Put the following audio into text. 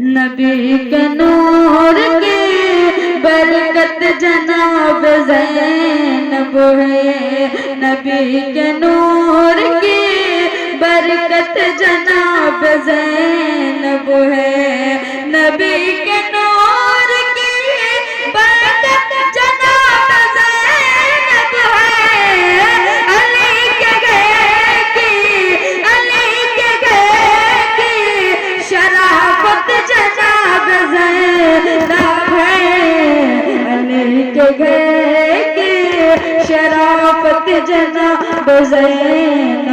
نبی کے نور کی برکت جناب زینب ہے، نبی کے نور کی برکت جناب زینب ہے، نبی کے نور کی برکت جناب زینب ہے، علی کے گھر کی، علی کے گھر کی شرافت جناب زینب ہے، علی کے گھر کی شرافت جناب زینب